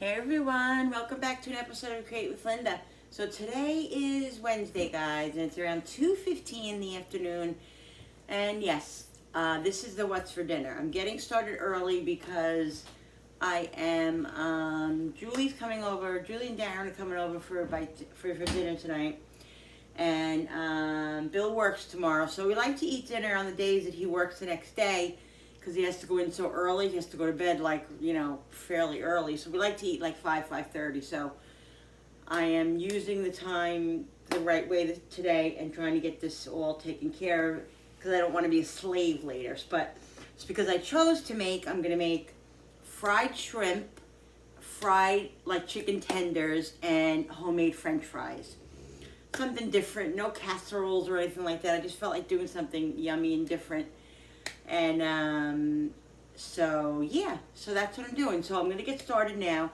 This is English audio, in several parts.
Hey everyone, welcome back to an episode of Create with Linda. So today is Wednesday, guys, and it's around 2:15 in the afternoon. And yes, this is the what's for dinner. I'm getting started early because I am, Julie and Darren are coming over for dinner tonight. And Bill works tomorrow, so we like to eat dinner on the days that he works the next day, because he has to go in so early. He has to go to bed fairly early. So we like to eat like 5:30. So I am using the time the right way today and trying to get this all taken care of, because I don't want to be a slave later. But it's because I chose to I'm going to make fried shrimp, fried like chicken tenders, and homemade French fries. Something different, no casseroles or anything like that. I just felt like doing something yummy and different. And so that's what I'm doing. So I'm gonna get started now.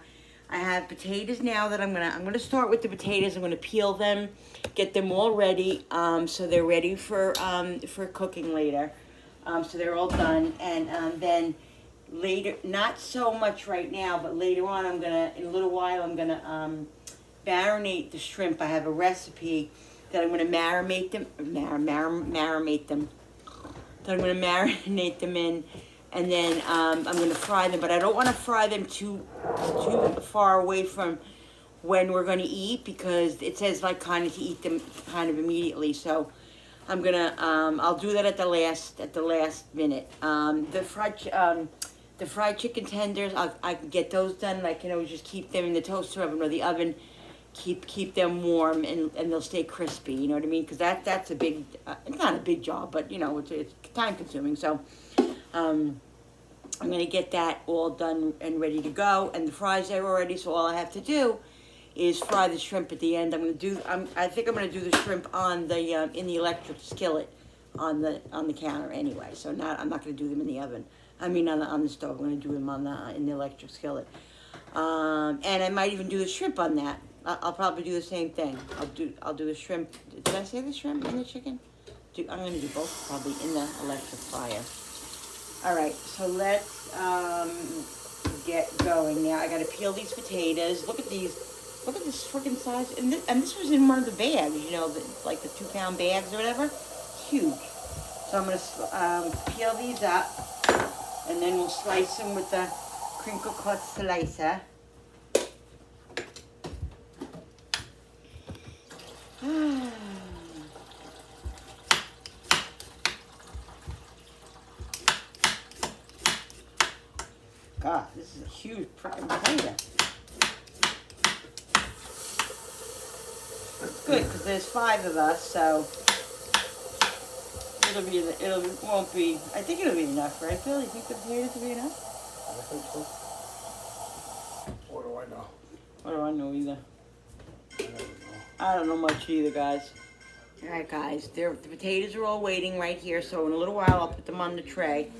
I have potatoes now that I'm gonna start with the potatoes. I'm gonna peel them, get them all ready, so they're ready for cooking later. So they're all done, and then later, not so much right now, but later on, in a little while, I'm gonna marinate the shrimp. I have a recipe that I'm gonna marinate them. So I'm going to marinate them in, and then I'm going to fry them. But I don't want to fry them too far away from when we're going to eat, because it says like kind of to eat them kind of immediately. So I'm gonna I'll do that at the last minute. The fried chicken tenders, I can get those done. I can always just keep them in the toaster oven or the oven. Keep them warm, and they'll stay crispy. You know what I mean? Because that's a big, it's not a big job, but it's time consuming. So I'm gonna get that all done and ready to go. And the fries are already, so all I have to do is fry the shrimp at the end. I think I'm gonna do the shrimp on the in the electric skillet on the counter anyway. So I'm not gonna do them in the oven. I mean on the stove. I'm gonna do them in the electric skillet. And I might even do the shrimp on that. I'll probably do the same thing. I'll do the shrimp. Did I say the shrimp and the chicken? I'm gonna do both probably in the electric fryer. All right, so let's get going now. I gotta peel these potatoes. Look at these. Look at this freaking size. And this was in one of the bags. Like the 2-pound bags or whatever. Huge. So I'm gonna peel these up, and then we'll slice them with the Crinkle cut slicer. God, this is a huge potato. It's good because there's 5 of us, so I think it'll be enough, right, Bill? You think the potatoes will be enough? I think so. What do I know? What do I know either? I don't know. I don't know much either, guys. All right, guys, the potatoes are all waiting right here, so in a little while I'll put them on the tray,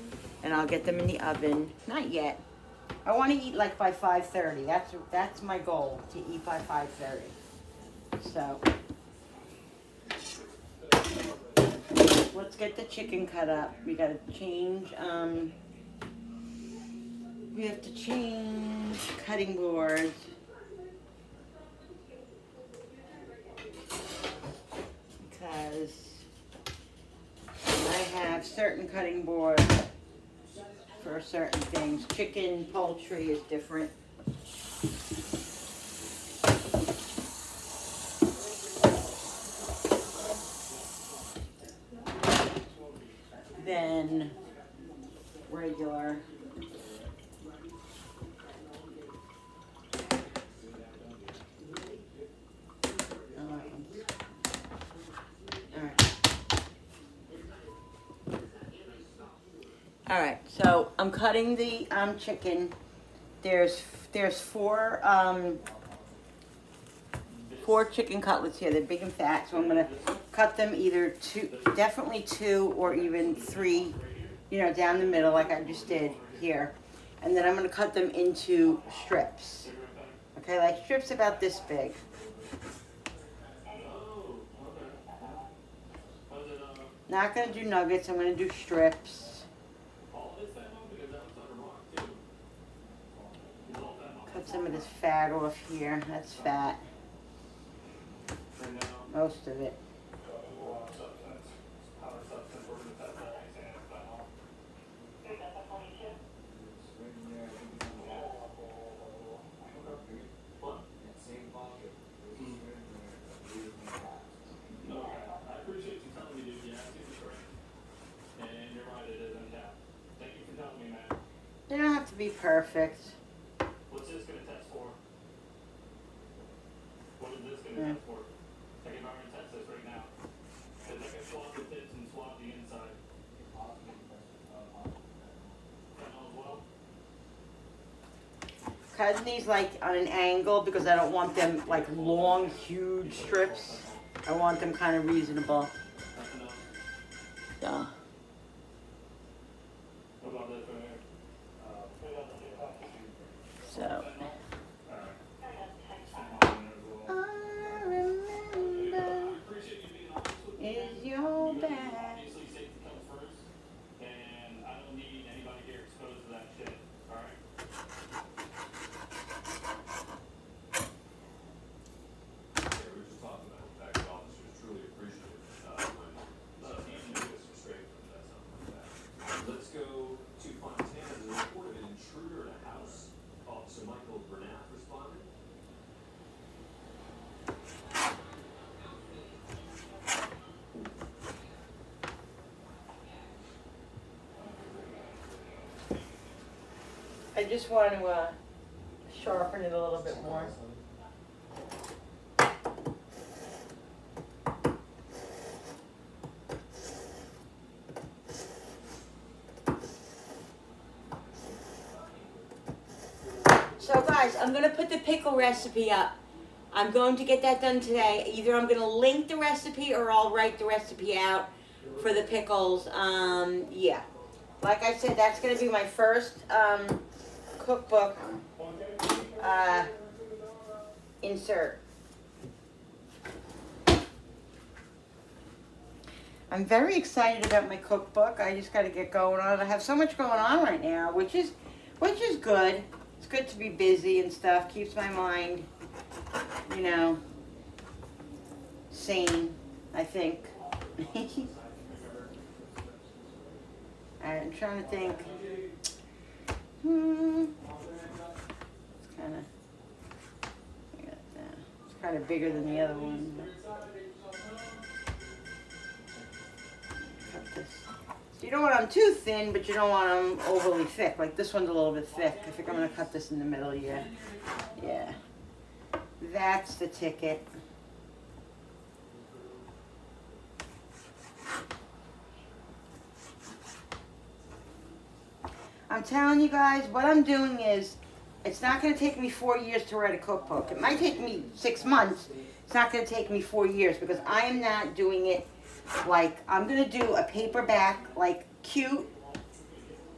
and I'll get them in the oven. Not yet. I want to eat like by 5:30. That's my goal, to eat by 5:30. So let's get the chicken cut up. We got to change. We have to change cutting boards. Because I have certain cutting boards for certain things. Chicken, poultry is different. Than regular. All right, so I'm cutting the chicken. There's 4 chicken cutlets here. They're big and fat, so I'm gonna cut them either definitely 2 or even 3, down the middle like I just did here. And then I'm gonna cut them into strips. Okay, like strips about this big. Not gonna do nuggets, I'm gonna do strips. Cut some of this fat off here. That's fat. Most of it. They don't have to be perfect. What's this gonna test for? What is this gonna test for? I can already test this right now. Cause I can swap the tips and swap the inside. As well. Cutting these like on an angle because I don't want them like long, huge strips. I want them kind of reasonable. So. What about this right here? So. I remember is your bag. Obviously safety comes first, and I don't need anybody here exposed to that shit, alright? Yeah, we were just talking about the fact that officers truly appreciate when even do us straight from that, something like that. Let's go to Fontana. There's a report of an intruder in a house. Officer Michael Burnett responded. I just want to sharpen it a little bit more. So guys, I'm going to put the pickle recipe up. I'm going to get that done today. Either I'm going to link the recipe or I'll write the recipe out for the pickles. Yeah. Like I said, that's going to be my first cookbook insert. I'm very excited about my cookbook. I just got to get going on it. I have so much going on right now, which is good. It's good to be busy and stuff. Keeps my mind, you know, sane, I think. I'm trying to think. It's kind of bigger than the other one. Cut this. So you don't want them too thin, but you don't want them overly thick. Like this one's a little bit thick. I think I'm going to cut this in the middle, yeah. Yeah. That's the ticket. I'm telling you guys, what I'm doing is, it's not going to take me 4 years to write a cookbook. It might take me 6 months. It's not going to take me 4 years because I am not doing it like, I'm going to do a paperback, like, cute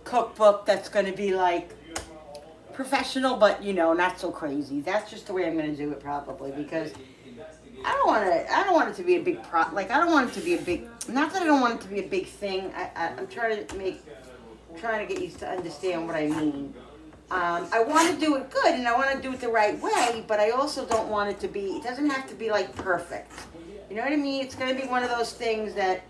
cookbook that's going to be, like, professional, but, you know, not so crazy. That's just the way I'm going to do it probably because I don't want it to be a big I don't want it to be a big, not that I don't want it to be a big thing. I'm trying to get you to understand what I mean. I want to do it good and I want to do it the right way, but I also don't want it to be, it doesn't have to be like perfect. You know what I mean? It's going to be one of those things that,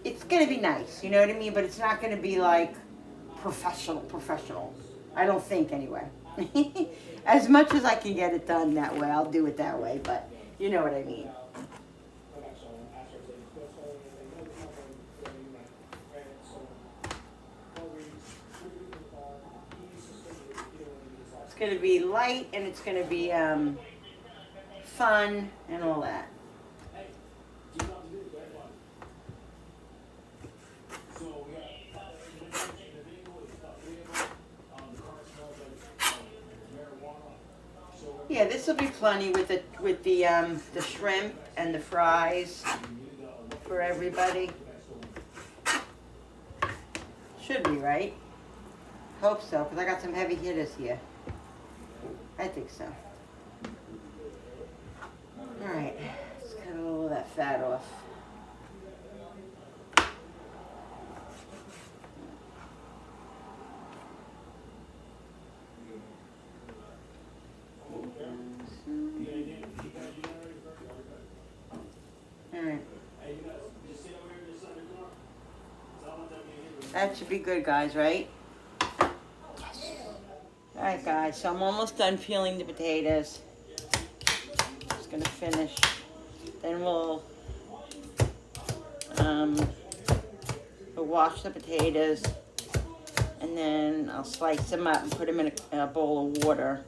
it's going to be nice, you know what I mean? But it's not going to be like professional. I don't think anyway. As much as I can get it done that way, I'll do it that way, but you know what I mean. It's going to be light and it's going to be fun and all that. Yeah, this will be plenty with the shrimp and the fries for everybody. Should be, right? Hope so, because I got some heavy hitters here. I think so. All right, let's cut a little of that fat off. That should be good, guys, right? Alright, guys, so I'm almost done peeling the potatoes. Just gonna finish. Then we'll wash the potatoes, and then I'll slice them up and put them in a bowl of water.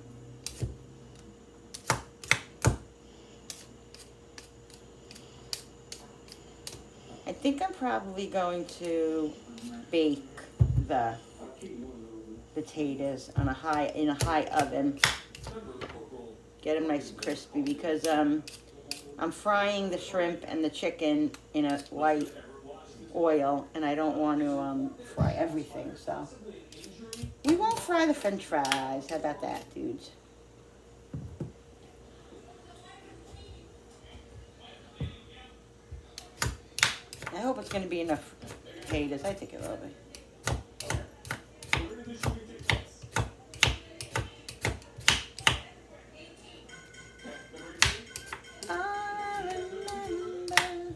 I think I'm probably going to bake the potatoes on in a high oven. Get them nice and crispy, because I'm frying the shrimp and the chicken in a light oil, and I don't want to fry everything. So we won't fry the French fries. How about that, dudes? I hope it's going to be enough potatoes. I think it will be. I remember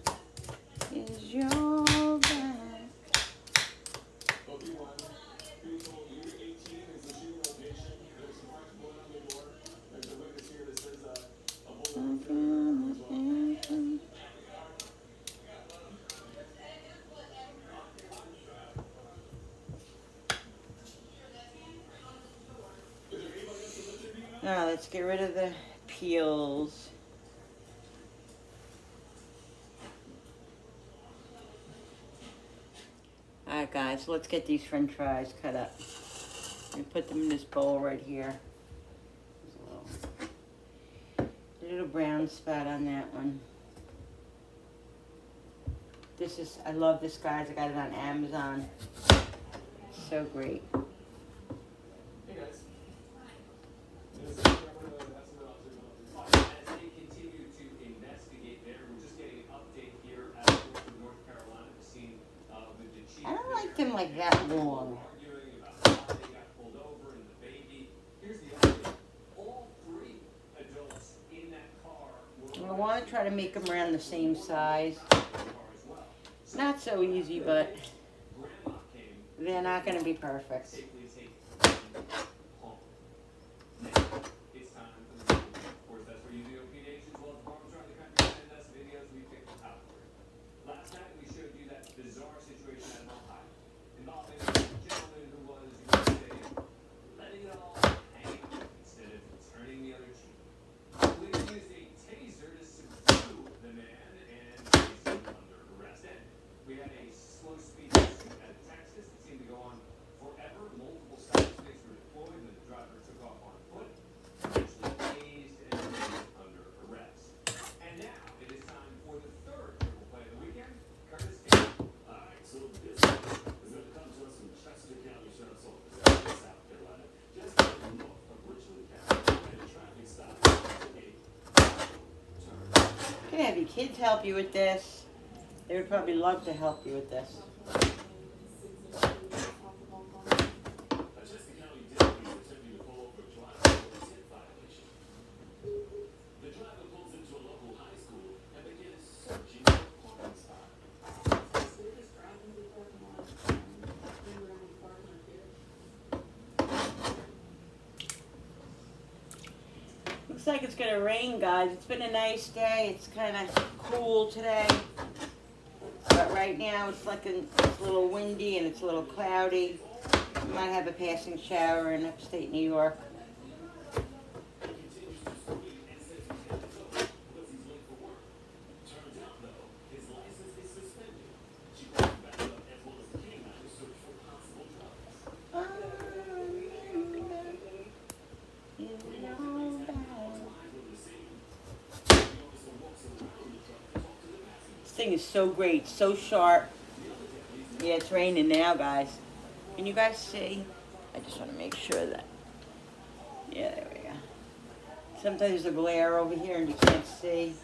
is your back. Now let's get rid of the peels. Alright, guys, so let's get these French fries cut up and put them in this bowl right here. There's a little brown spot on that one. I love this, guys. I got it on Amazon. So great. Hey guys. As they continue to investigate there, we're just getting an update here at North Carolina. We've seen with the chief. I don't like them like that long. Arguing about why they got pulled over and the baby. Here's the update. All three adults in that car were. I want to try to make them around the same size. Not so easy, but they're not going to be perfect. You can have your kids help you with this. They would probably love to help you with this. Looks like it's gonna rain, guys. It's been a nice day. It's kind of cool today, but right now it's a little windy and it's a little cloudy. We might have a passing shower in upstate New York. This thing is so great, so sharp. Yeah, it's raining now, guys. Can you guys see? I just want to make sure that. Yeah, there we go. Sometimes there's a glare over here and you can't see.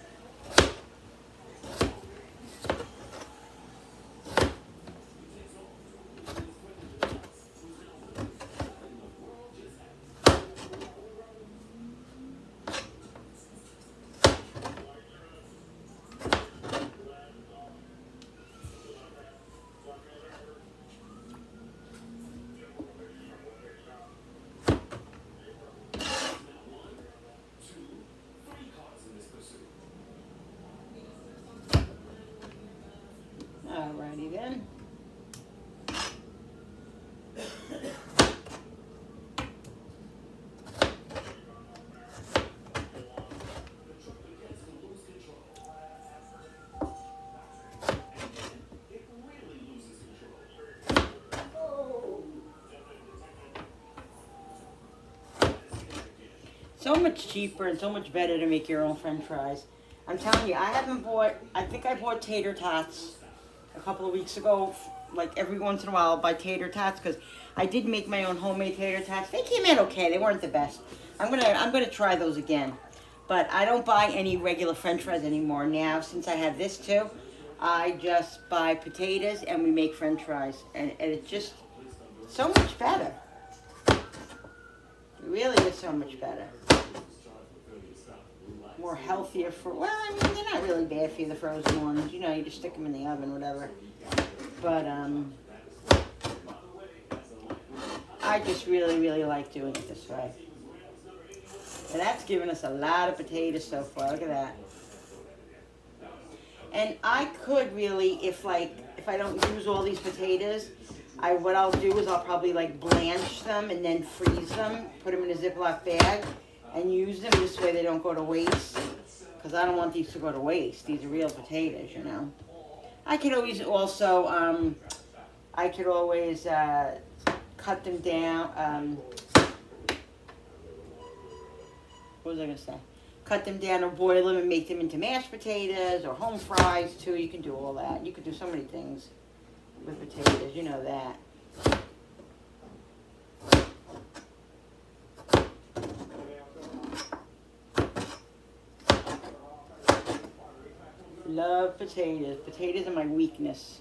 So much cheaper and so much better to make your own French fries. I'm telling you, I think I bought tater tots a couple of weeks ago. Like every once in a while, I'll buy tater tots because I did make my own homemade tater tots. They came out okay. They weren't the best. I'm gonna try those again. But I don't buy any regular French fries anymore now since I have this too. I just buy potatoes and we make French fries, and it's just so much better. It really is so much better. More healthier for, well, I mean, they're not really bad for you, the frozen ones. You know, you just stick them in the oven, whatever. But, I just really, really like doing it this way. And that's given us a lot of potatoes so far. Look at that. And I could really, if I don't use all these potatoes, what I'll do is I'll probably like blanch them and then freeze them, put them in a Ziploc bag, and use them this way they don't go to waste. Because I don't want these to go to waste. These are real potatoes, you know. I could always also, cut them down. What was I going to say? Cut them down or boil them and make them into mashed potatoes or home fries too. You can do all that. You can do so many things with potatoes. You know that. Love potatoes. Potatoes are my weakness.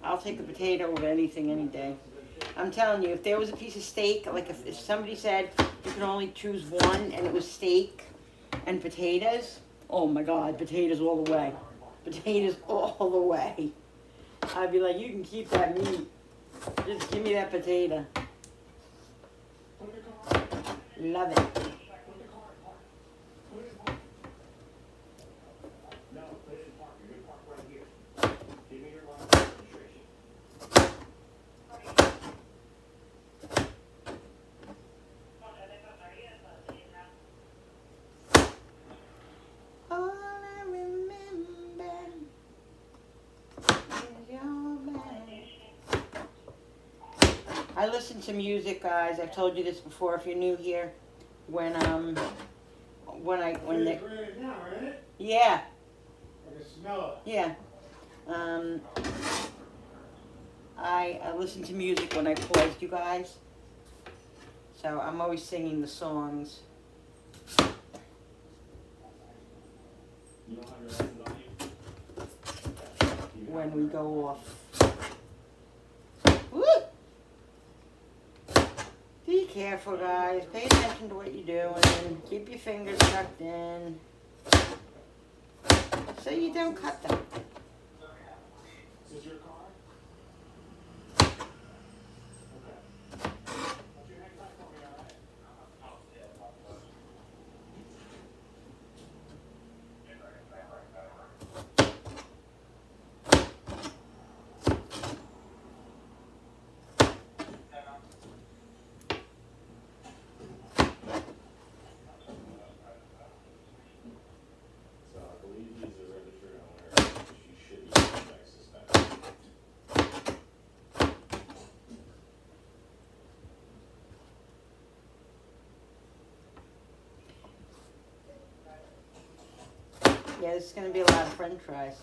I'll take a potato over anything any day. I'm telling you, if there was a piece of steak, like if somebody said you can only choose one and it was steak and potatoes, oh my God, potatoes all the way. Potatoes all the way. I'd be like, you can keep that meat. Just give me that potato. Love it. I listen to music, guys. I've told you this before if you're new here. When It's ready now, ain't it? yeah, I can smell it. yeah. I listen to music when I pause, you guys. So I'm always singing the songs. When we go off. Woo! Be careful, guys. Pay attention to what you're doing. Keep your fingers tucked in so you don't cut them. Is this your car? Yeah, this is going to be a lot of French fries.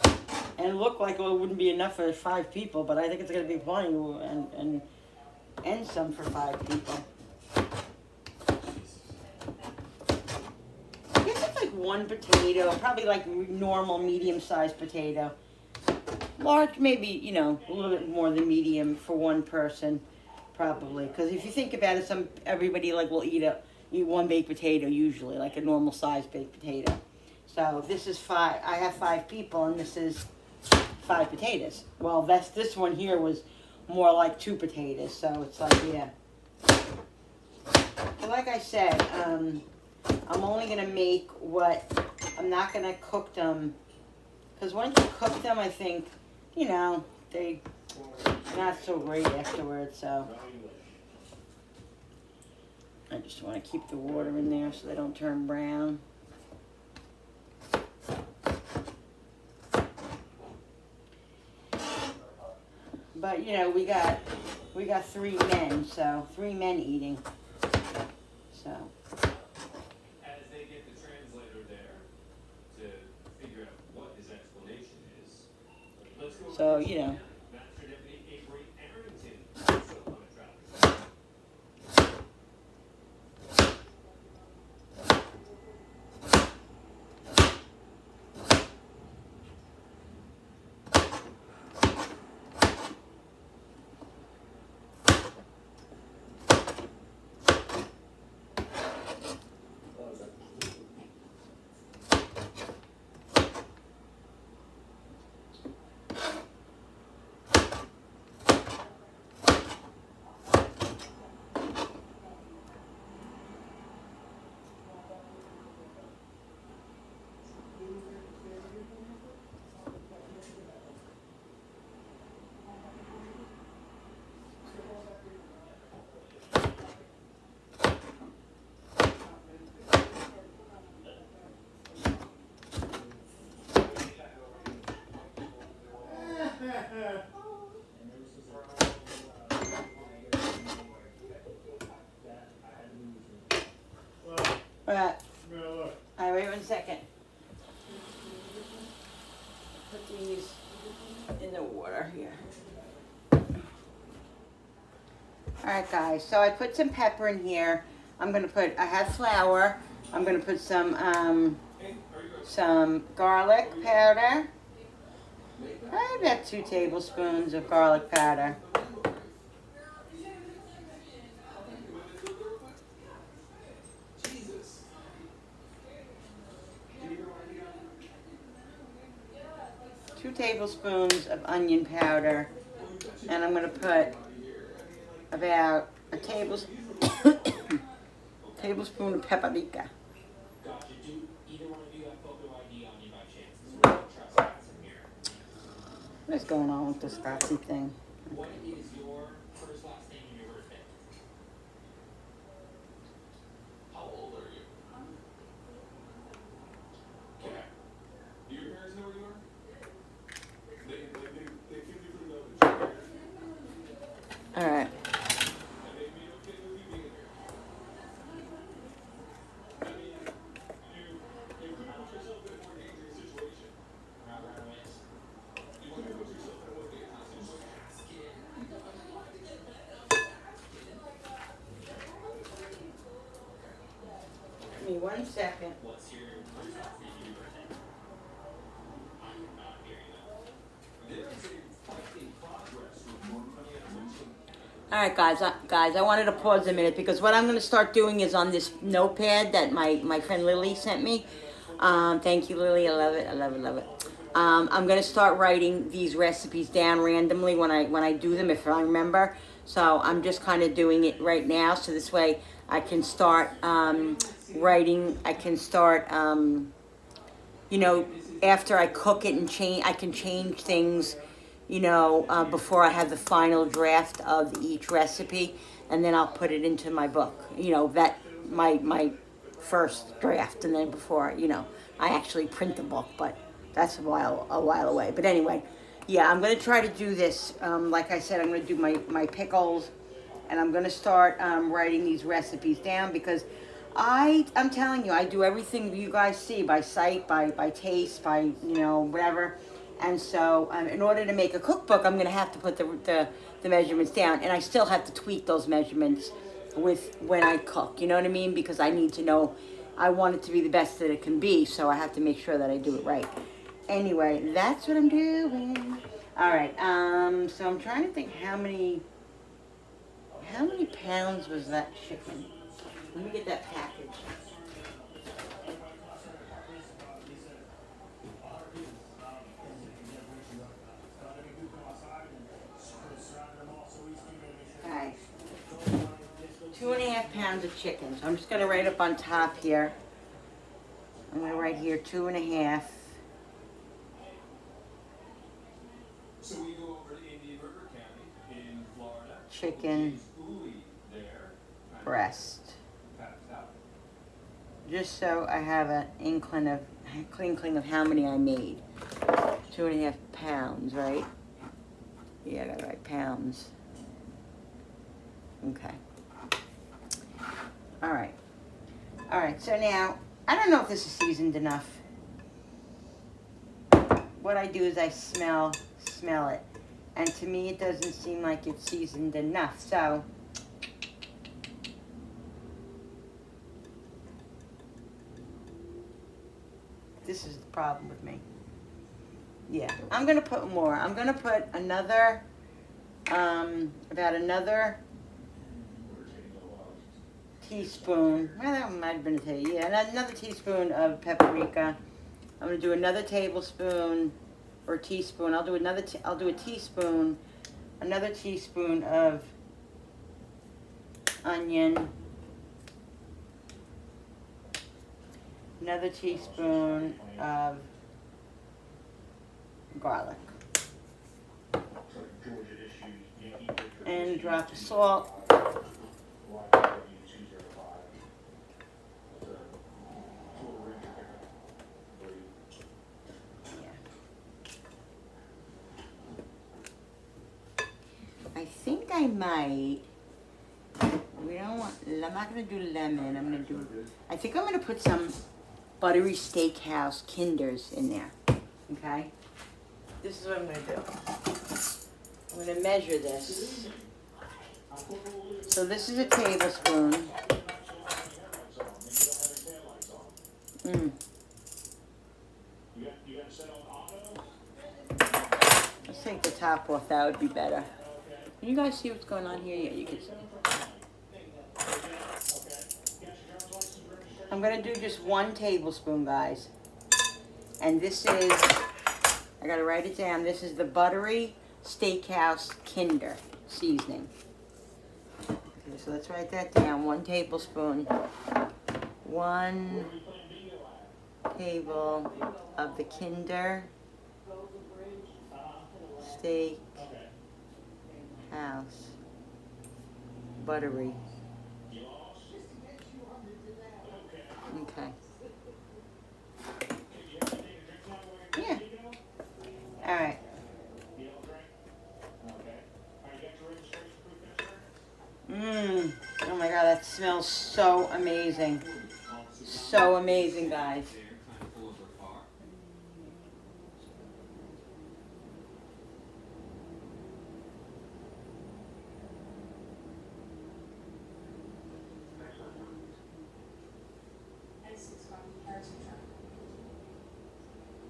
And it looked like it wouldn't be enough for 5 people, but I think it's going to be plenty and some for 5 people. I guess it's like 1 potato, probably like normal medium-sized potato. Large, maybe, you know, a little bit more than medium for 1 person, probably. Because if you think about it, everybody like will eat 1 baked potato usually, like a normal sized baked potato. So this is 5. I have 5 people, and this is 5 potatoes. Well, this one here was more like 2 potatoes. So it's like, yeah. But like I said, I'm only gonna make I'm not gonna cook them, because once you cook them, I think, you know, they're not so great afterwards. So I just want to keep the water in there so they don't turn brown. But you know, we got 3 men, so 3 men eating. So So, you know. Master Deputy Avery Arrington, also on a traffic stop. Alright. Alright, wait 1 second. Put these in the water here. Alright guys, so I put some pepper in here. I have flour. I'm gonna put some garlic powder. About 2 tablespoons of garlic powder. Two tablespoons of onion powder, and I'm going to put about a tablespoon of paprika. Gotcha. Do either one of you have photo ID on you by chance? This is where trust Scott's in here. What's going on with this Scotty thing? What is your first, last name, and your birthday? How old are you? Okay. Do your parents know where you are? They feel differently know that you're here. Alright. And they'd be okay with you being here. I mean, you could put yourself in a more dangerous situation. Not right away. You could put yourself in a more dangerous situation. Give me 1 second. What's your first, last name, and your birthday? I'm not hearing that. There is a fight in progress report coming out of Richmond. Alright guys, I wanted to pause a minute because what I'm going to start doing is on this notepad that my friend Lily sent me. Thank you, Lily. I love it. I love it. Love it. I'm going to start writing these recipes down randomly when I do them, if I remember. So I'm just kind of doing it right now, so this way I can start writing. I can start, you know, after I cook it and I can change things, you know, before I have the final draft of each recipe, and then I'll put it into my book. You know, that my first draft, and then before, you know, I actually print the book, but that's a while away. But anyway, yeah, I'm gonna try to do this. Like I said, I'm gonna do my pickles, and I'm gonna start writing these recipes down because I'm telling you, I do everything you guys see by sight, by taste, by, you know, whatever. And so in order to make a cookbook, I'm going to have to put the measurements down, and I still have to tweak those measurements with when I cook, you know what I mean? Because I need to know, I want it to be the best that it can be, so I have to make sure that I do it right. Anyway, that's what I'm doing. All right, so I'm trying to think how many pounds was that chicken? Let me get that package. Okay. 2.5 pounds of chicken. So I'm just going to write up on top here. I'm going to write here 2.5. So we go over to Indian River County in Florida. Chicken There. breast. Packed out. Just so I have an inkling of how many I made. 2.5 pounds, right? Yeah, I got to write pounds. Okay. All right. All right, so now, I don't know if this is seasoned enough. What I do is I smell smell it. And to me, it doesn't seem like it's seasoned enough. So, this is the problem with me. Yeah, I'm gonna put more. I'm gonna put another, about another teaspoon. Well, that might have been a taste. Yeah, another teaspoon of paprika. I'm gonna do another tablespoon or teaspoon. I'll do another. I'll do a teaspoon, another teaspoon of onion, another teaspoon of garlic, and a drop of salt. I think I might. We don't want. I'm not gonna do lemon. I'm gonna do. I think I'm gonna put some buttery steakhouse Kinders in there. Okay. This is what I'm gonna do. I'm gonna measure this. So this is a tablespoon. Let's take the top off. That would be better. Can you guys see what's going on here? Yeah, you can see. I'm gonna do just 1 tablespoon, guys. And this is, I gotta write it down. This is the buttery steakhouse Kinder seasoning. Okay, so let's write that down. 1 tablespoon. 1 table of the Kinder steak house buttery. Okay. Yeah. All right. Oh my God, that smells so amazing. So amazing, guys.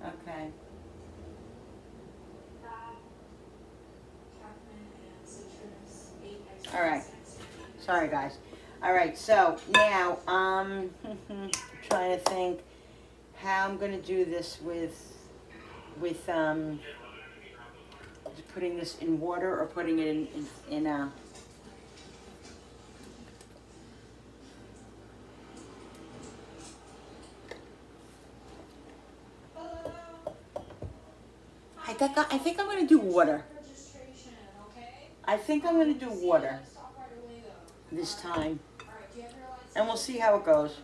Okay. All right. Sorry, guys. All right. So now, trying to think how I'm gonna do this with putting this in water or putting it in I think I'm gonna do water. I think I'm gonna do water this time, and we'll see how it goes.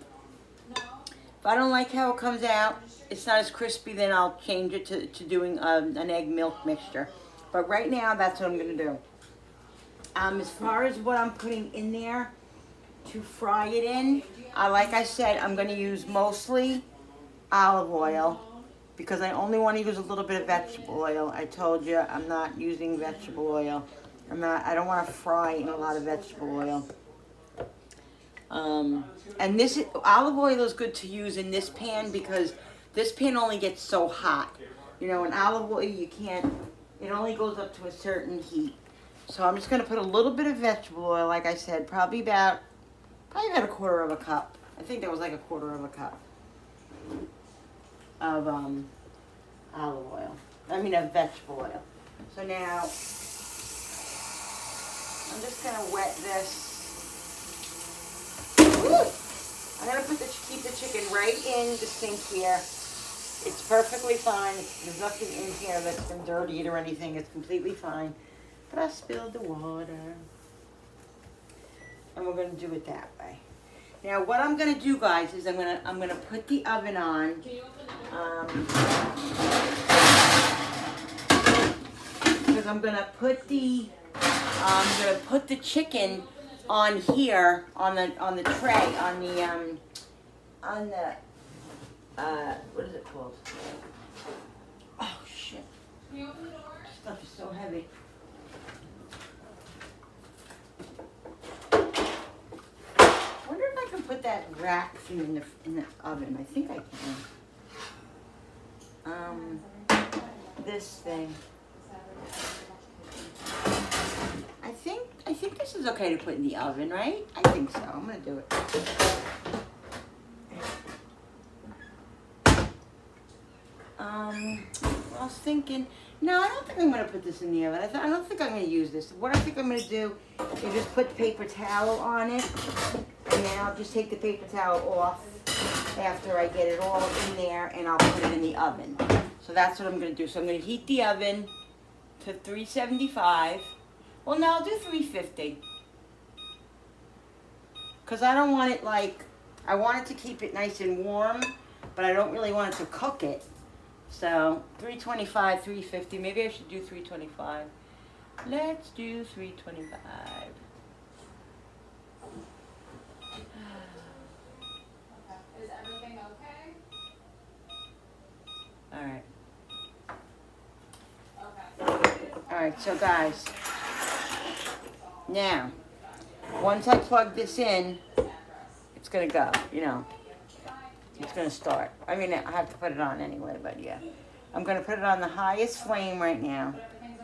If I don't like how it comes out, it's not as crispy, then I'll change it to doing an egg milk mixture. But right now, that's what I'm gonna do. As far as what I'm putting in there to fry it in, like I said, I'm gonna use mostly olive oil, because I only want to use a little bit of vegetable oil. I told you I'm not using vegetable oil. I don't want to fry in a lot of vegetable oil. And this olive oil is good to use in this pan because this pan only gets so hot. You know, in olive oil you can't. It only goes up to a certain heat. So I'm just going to put a little bit of vegetable oil, like I said, probably about a quarter of a cup. I think that was like a quarter of a cup of olive oil. Of vegetable oil. So now I'm just gonna wet this. Woo! I'm gonna keep the chicken right in the sink here. It's perfectly fine. There's nothing in here that's been dirtied or anything. It's completely fine. But I spilled the water, and we're gonna do it that way. Now, what I'm gonna do, guys, is I'm gonna put the oven on. Because I'm gonna put the chicken on here on the tray on the what is it called? Oh shit! Can you open the door? stuff is so heavy. I wonder if I can put that rack thing in the oven. I think I can. This thing. I think this is okay to put in the oven, right? I think so. I'm gonna do it. I was thinking, no, I don't think I'm gonna put this in the oven. I don't think I'm gonna use this. What I think I'm gonna do is just put paper towel on it, and then I'll just take the paper towel off after I get it all in there, and I'll put it in the oven. So that's what I'm gonna do. So I'm gonna heat the oven to 375. Well, no, I'll do 350. Because I don't want it like, I want it to keep it nice and warm, but I don't really want it to cook it. So 325, 350, maybe I should do 325. Let's do 325. Is everything okay? All right. Okay. All right, so guys, now, once I plug this in, it's gonna go, you know. It's gonna start. I mean, I have to put it on anyway, but yeah. I'm gonna put it on the highest flame right now. Everything's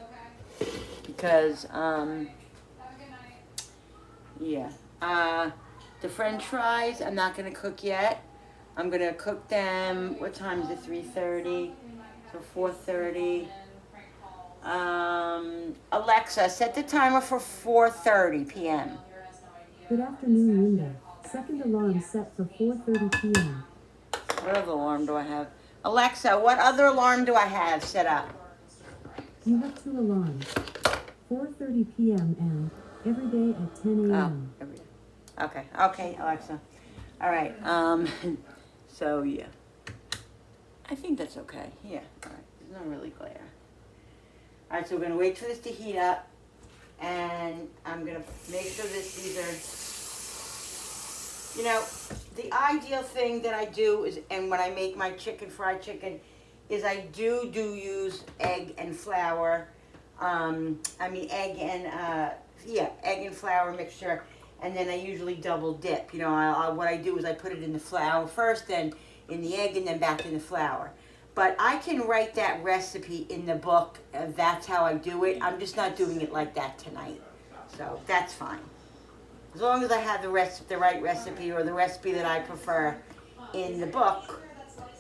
okay? Because, Have a good night. yeah. The French fries, I'm not gonna cook yet. I'm gonna cook them, what time is it, 3:30? So 4:30. Alexa, set the timer for 4:30 p.m. Good afternoon, Linda. Second alarm set for 4:30 p.m. What other alarm do I have? Alexa, what other alarm do I have set up? You have 2 alarms. 4:30 p.m. and every day at 10 a.m. Oh, okay. Okay, Alexa. All right. So yeah. I think that's okay. Yeah. All right. There's no really glare. All right. So we're gonna wait for this to heat up, and I'm gonna make sure these are. You know, the ideal thing that I do is, and when I make my fried chicken, is I do use egg and flour. Egg and flour mixture, and then I usually double dip. You know, what I do is I put it in the flour first, then in the egg, and then back in the flour. But I can write that recipe in the book. That's how I do it. I'm just not doing it like that tonight, so that's fine. As long as I have the right recipe, or the recipe that I prefer in the book,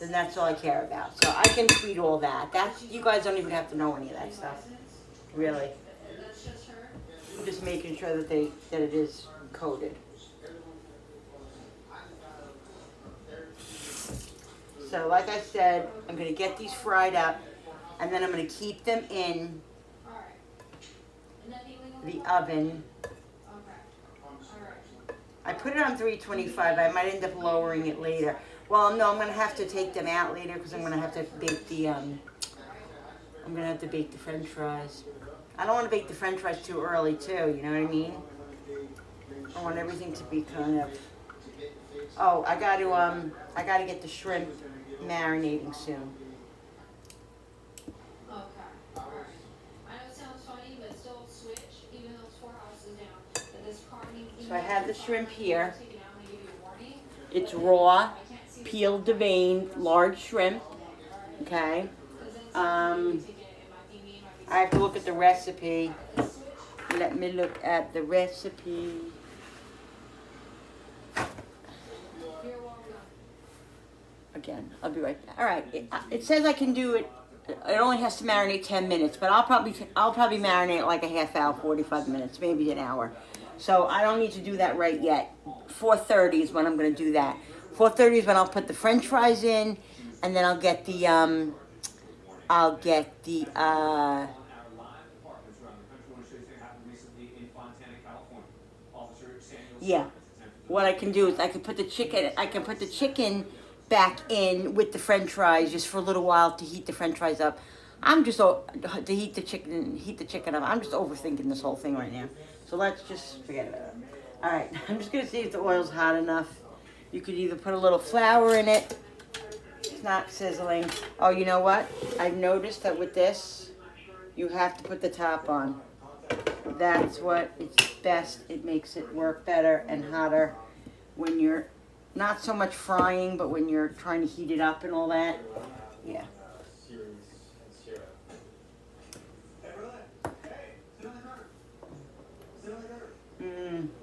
then that's all I care about. So I can tweet all that. You guys don't even have to know any of that stuff, really. I'm just making sure that it is coded. So like I said, I'm gonna get these fried up, and then I'm gonna keep them in the oven. I put it on 325. I might end up lowering it later. Well, no, I'm gonna have to take them out later because I'm gonna have to bake the French fries. I don't want to bake the French fries too early, too. You know what I mean? I want everything to be kind of. Oh, I got to get the shrimp marinating soon. Okay. Alright. I know it sounds funny, but still switch, even though it's 4 houses down. But this car needs. So I have the shrimp here. Take it out and give you a warning. It's raw, peeled, deveined, large shrimp. Okay. I have to look at the recipe. Let me look at the recipe. You're welcome. Again, I'll be right back. All right. It says I can do it. It only has to marinate 10 minutes, but I'll probably marinate like a half hour, 45 minutes, maybe an hour. So I don't need to do that right yet. 4:30 is when I'm going to do that. 4:30 is when I'll put the French fries in, and then I'll get the yeah. What I can do is I can put the chicken back in with the French fries just for a little while to heat the French fries up. To heat the chicken up. I'm just overthinking this whole thing right now. So let's just forget about it. All right, I'm just gonna see if the oil's hot enough. You could either put a little flour in it. It's not sizzling. Oh, you know what? I've noticed that with this, You have to put the top on. That's what it's best. It makes it work better and hotter when you're not so much frying, but when you're trying to heat it up and all that. Yeah. Series and syrup.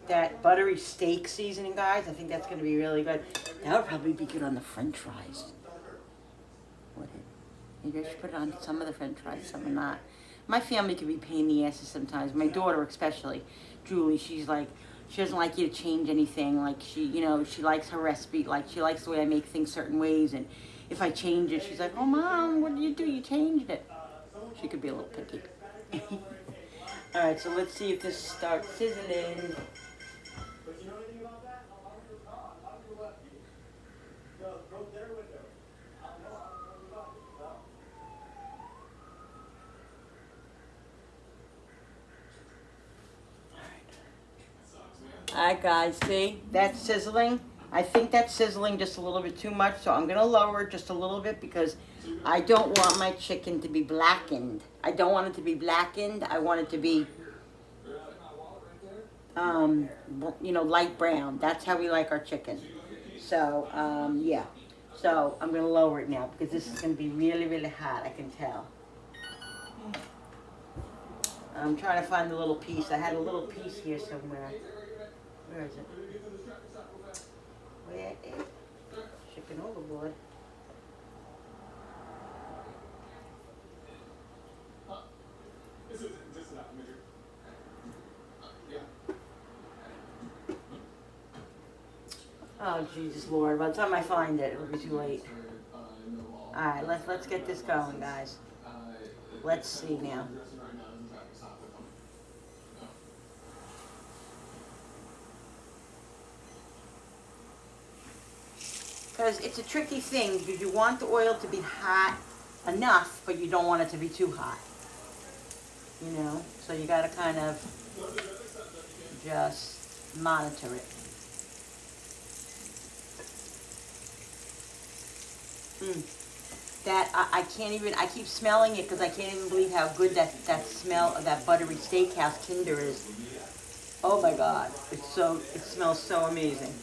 That buttery steak seasoning, guys, I think that's going to be really good. That would probably be good on the french fries. Would it? Maybe I should put it on some of the french fries, some are not. My family can be a pain in the asses sometimes. My daughter especially, Julie, she's like, she doesn't like you to change anything. Like she, you know, she likes her recipe. Like she likes the way I make things certain ways. And if I change it, she's like, oh, Mom, what did you do? You changed it. She could be a little picky. All right, so let's see if this starts sizzling. Alright guys, see? That's sizzling. I think that's sizzling just a little bit too much, so I'm going to lower it just a little bit because I don't want my chicken to be blackened. I don't want it to be blackened. I want it to be, you know, light brown. That's how we like our chicken. So, yeah. So I'm going to lower it now because this is going to be really, really hot, I can tell. I'm trying to find the little piece. I had a little piece here somewhere. Where is it? Where is chicken overboard? Oh Jesus Lord! By the time I find it, it'll be too late. All right, let's get this going, guys. Let's see now. Because it's a tricky thing, because you want the oil to be hot enough, but you don't want it to be too hot. You know, so you got to kind of just monitor it. That, I can't even, I keep smelling it because I can't even believe how good that smell of that buttery steakhouse Kinder is. Oh my God, it smells so amazing.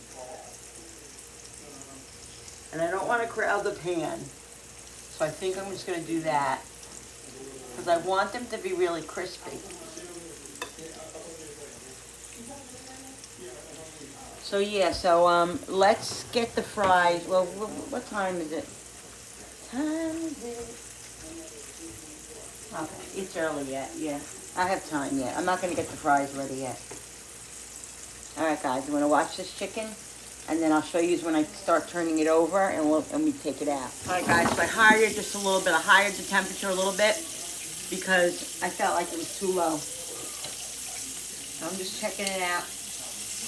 And I don't want to crowd the pan, so I think I'm just going to do that because I want them to be really crispy. So yeah, so let's get the fries. Well, what time is it? Okay, it's early yet. Yeah, I have time yet. I'm not going to get the fries ready yet. All right, guys, I'm going to watch this chicken. And then I'll show you when I start turning it over and we take it out. All right, guys, so I hired it just a little bit. I hired the temperature a little bit because I felt like it was too low. So I'm just checking it out.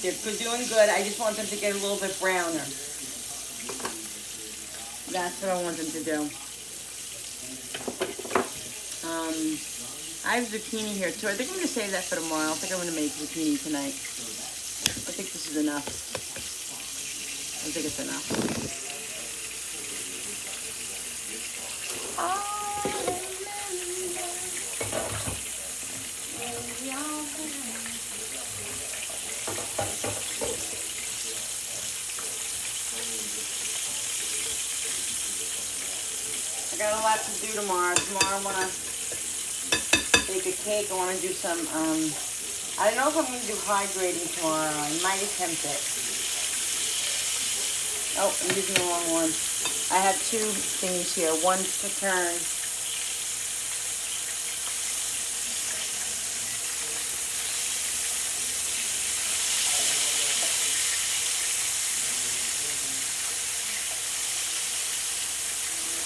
They're doing good. I just want them to get a little bit browner. That's what I want them to do. I have zucchini here too. I think I'm going to save that for tomorrow. I think I'm going to make zucchini tonight. I think this is enough. I think it's enough. I got a lot to do tomorrow. Tomorrow I want to bake a cake. I want to do some, I don't know if I'm going to do hydrating tomorrow. I might attempt it. Oh, I'm using the wrong one. I have two things here. One to turn.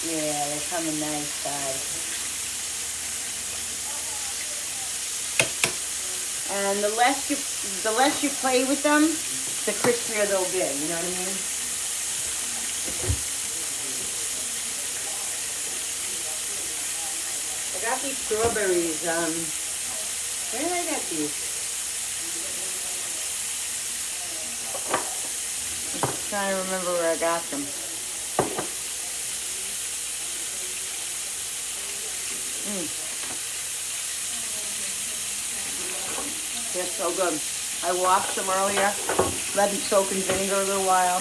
Yeah, they're coming nice, guys. And the less you play with them, the crispier they'll be. You know what I mean? I got these strawberries. Where did I get these? I'm just trying to remember where I got them. They're so good. I washed them earlier, let them soak in vinegar a little while.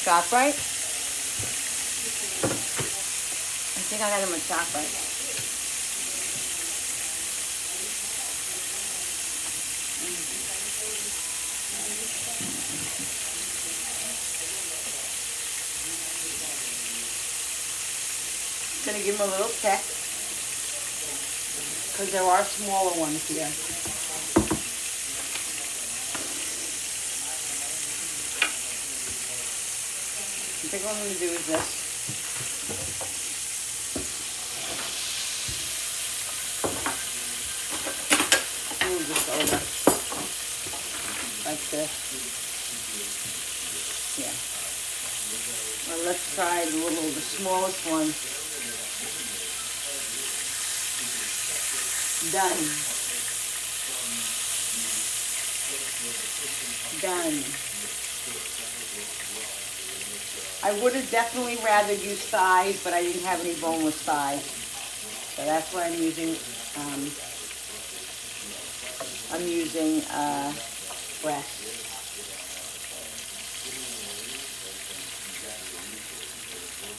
ShopRite? I think I got them at ShopRite. Gonna give them a little peck because there are smaller ones here. I think what I'm gonna do is this. Move this over like this. Yeah. Well, let's try the smallest one. Done. Done. I would have definitely rather used thighs, but I didn't have any boneless thighs. So that's why I'm using breast.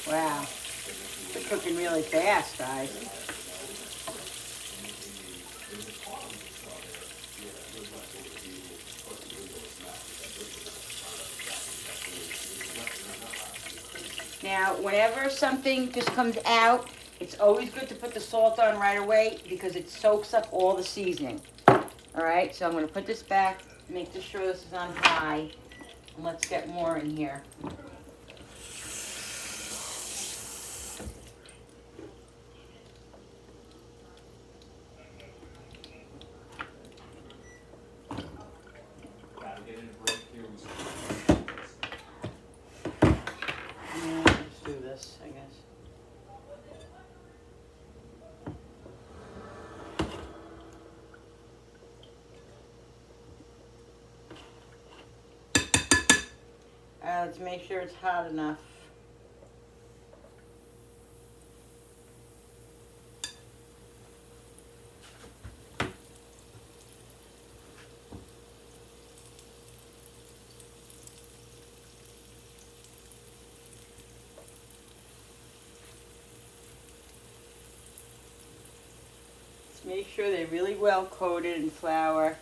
Wow. They're cooking really fast, guys. Now, whenever something just comes out, it's always good to put the salt on right away because it soaks up all the seasoning. All right, so I'm going to put this back, make sure this is on high, and let's get more in here. Let's do this, I guess. Let's make sure it's hot enough. Let's make sure they're really well coated in flour.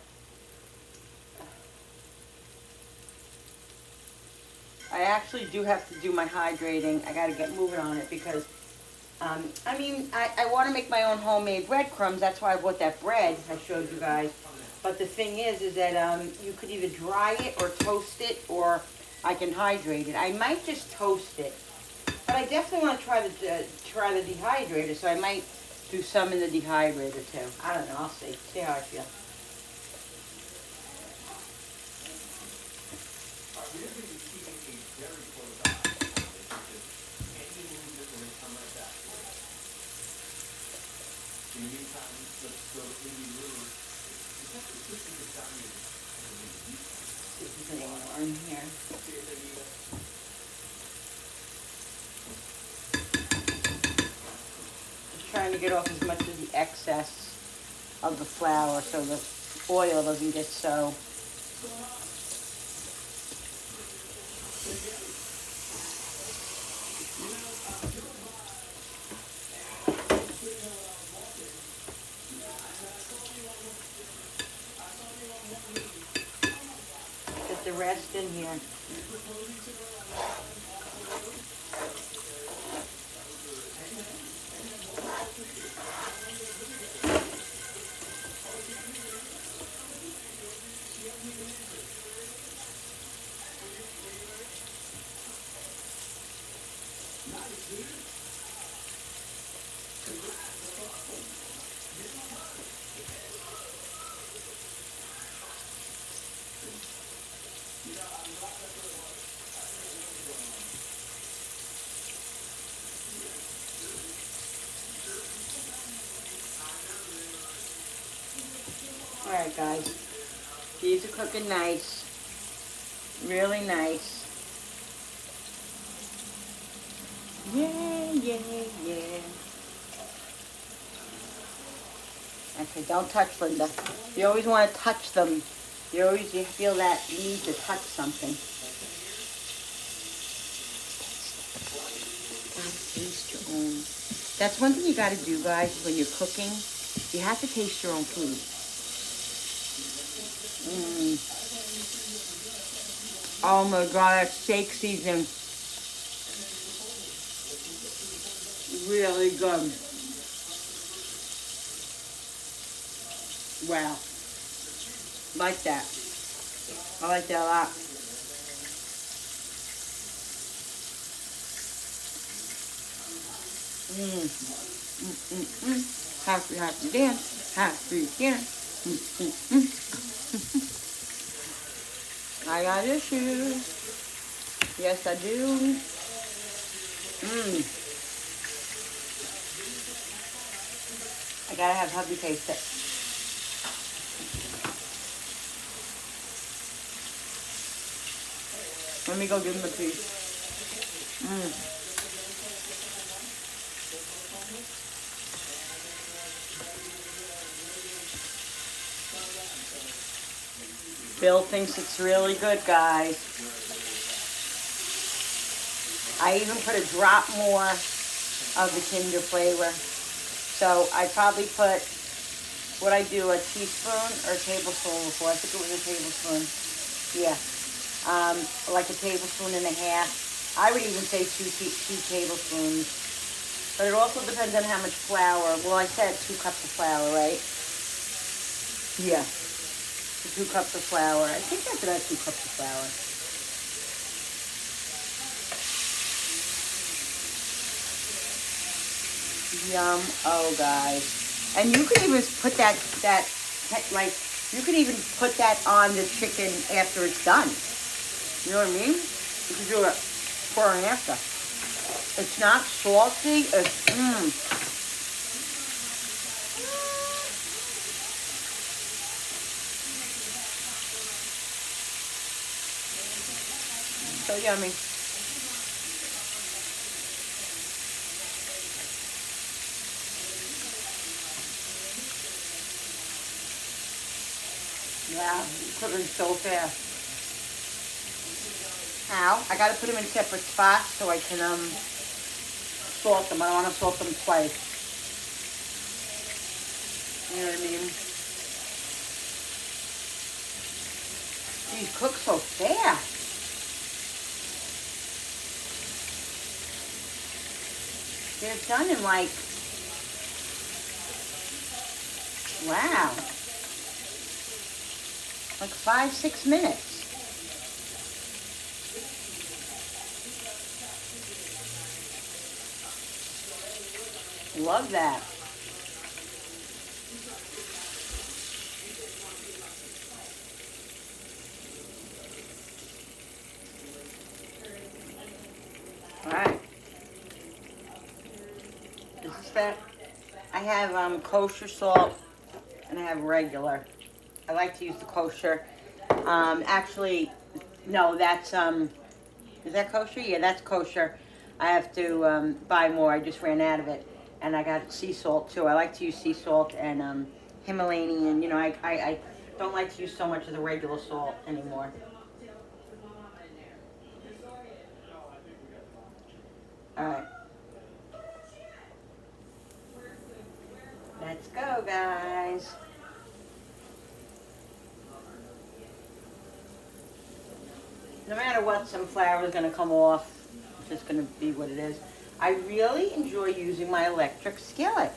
I actually do have to do my hydrating. I got to get moving on it because, I want to make my own homemade breadcrumbs. That's why I bought that bread I showed you guys. But the thing is that you could either dry it or toast it, or I can hydrate it. I might just toast it, but I definitely want to try the dehydrator. So I might do some in the dehydrator too. I don't know. I'll see. See how I feel. See if there's any more in here. Just trying to get off as much of the excess of the flour so the oil doesn't get so. Get the rest in here. Alright guys, these are cooking nice, really nice. Yeah, yeah, yeah. Okay, don't touch, Linda. You always want to touch them. You feel that need to touch something. Gotta taste your own. That's one thing you gotta do, guys, when you're cooking. You have to taste your own food. Oh my God, that steak seasoning. Really good. Wow. Like that. I like that a lot. Happy, happy dance. Happy dance. I got issues. Yes, I do. I gotta have hubby taste it. Let me go give him a piece. Bill thinks it's really good, guys. I even put a drop more of the Kinder flavor. So I probably put, what I do, a teaspoon or a tablespoon before. I think it was a tablespoon. Yeah. Like a tablespoon and a half. I would even say two tablespoons. But it also depends on how much flour. Well, I said 2 cups of flour, right? Yeah. 2 cups of flour. I think that's about 2 cups of flour. Yum. Oh, guys. And you can even put that, like, you can even put that on the chicken after it's done. You know what I mean? You can do it before and after. It's not salty. It's, so yummy. Wow, cooking so fast. Now, I gotta put them in separate spots so I can salt them. I don't want to salt them twice. You know what I mean? These cook so fast. They're done in like, wow, like 5-6 minutes. Love that. All right. This is that. I have kosher salt and I have regular. I like to use the kosher. Actually, no, that's is that kosher? Yeah, that's kosher. I have to buy more. I just ran out of it. And I got sea salt too. I like to use sea salt and Himalayan. You know, I don't like to use so much of the regular salt anymore. All right. Let's go, guys. No matter what, some flour is going to come off. It's just going to be what it is. I really enjoy using my electric skillet.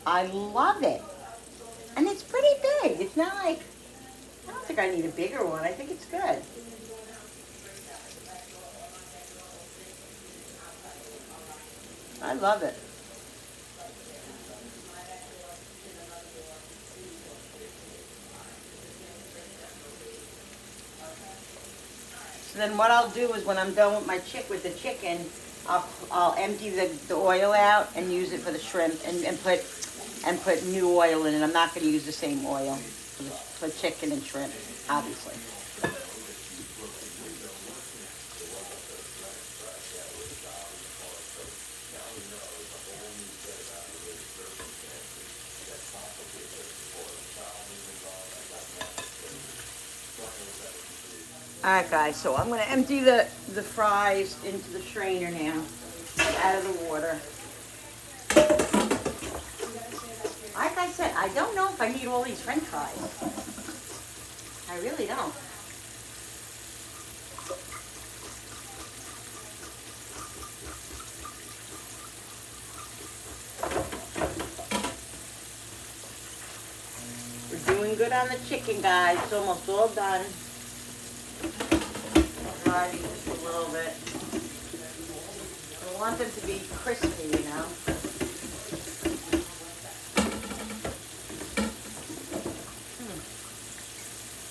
I love it. And it's pretty big. It's not like, I don't think I need a bigger one. I think it's good. I love it. So then what I'll do is when I'm done with my the chicken, I'll empty the oil out and use it for the shrimp and put new oil in it. I'm not going to use the same oil for chicken and shrimp, obviously. All right, guys, so I'm gonna empty the fries into the strainer now, out of the water. Like I said, I don't know if I need all these French fries. I really don't. We're doing good on the chicken, guys. It's almost all done. Fry these just a little bit. I want them to be crispy, you know.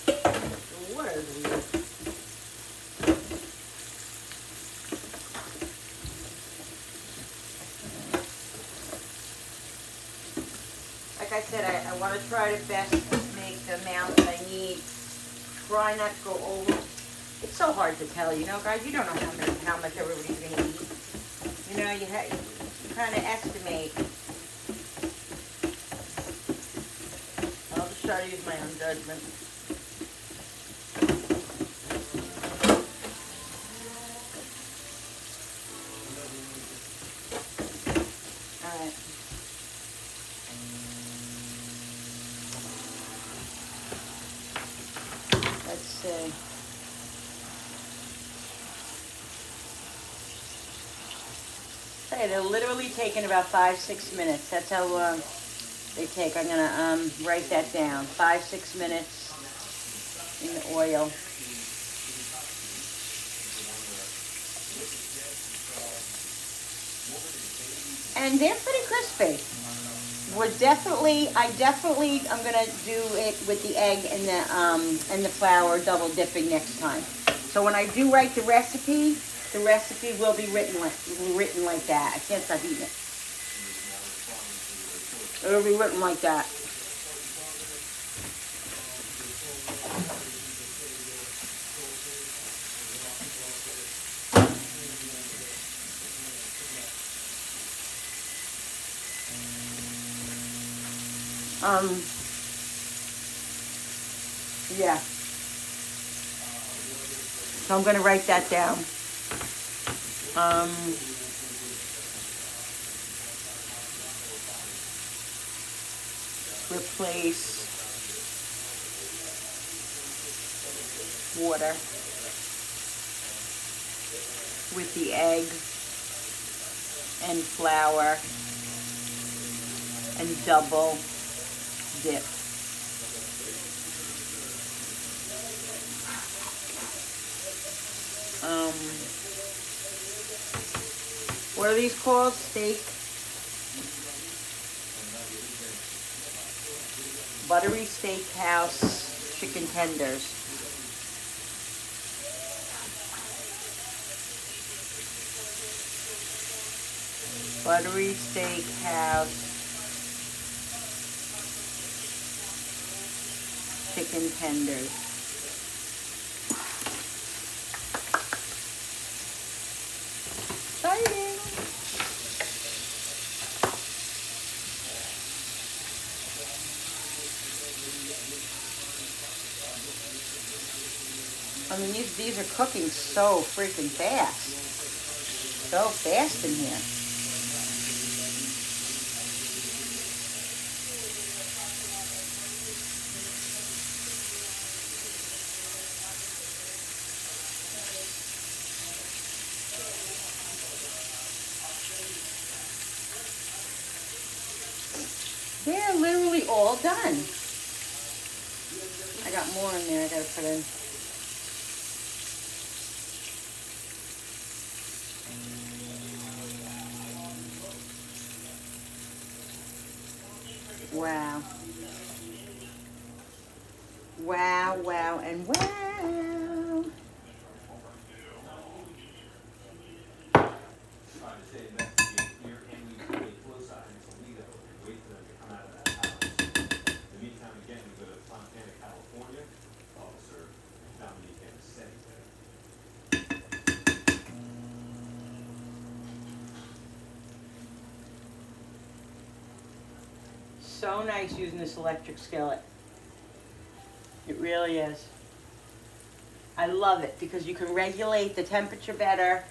The water is weird. Like I said, I want to try to best make the amount that I need. Try not to go over. It's so hard to tell, you know, guys. You don't know how much everybody's going to eat. You know, you kind of estimate. I'll just try to use my own judgment. All right. Let's see. Hey, they're literally taking about 5-6 minutes. That's how long they take. I'm gonna write that down. 5-6 minutes in the oil. And they're pretty crispy. I'm gonna do it with the egg and the flour double dipping next time. So when I do write the recipe will be written like that. I can't stop eating it. It'll be written like that. Yeah. So I'm gonna write that down. Replace water with the egg and flour and double dip. What are these called? Steak? Buttery Steakhouse chicken tenders. Buttery Steakhouse chicken tenders. Exciting! I mean, these are cooking so freaking fast. So fast in here. They're literally all done. I got more in there I gotta put in. Wow. Wow, wow, and wow. Trying to say investigate here and we keep a close eye on Toledo and wait for them to come out of that house. In the meantime, again, we go to Fontana, California. Officer Dominique and Seng there. So nice using this electric skillet. It really is. I love it because you can regulate the temperature better.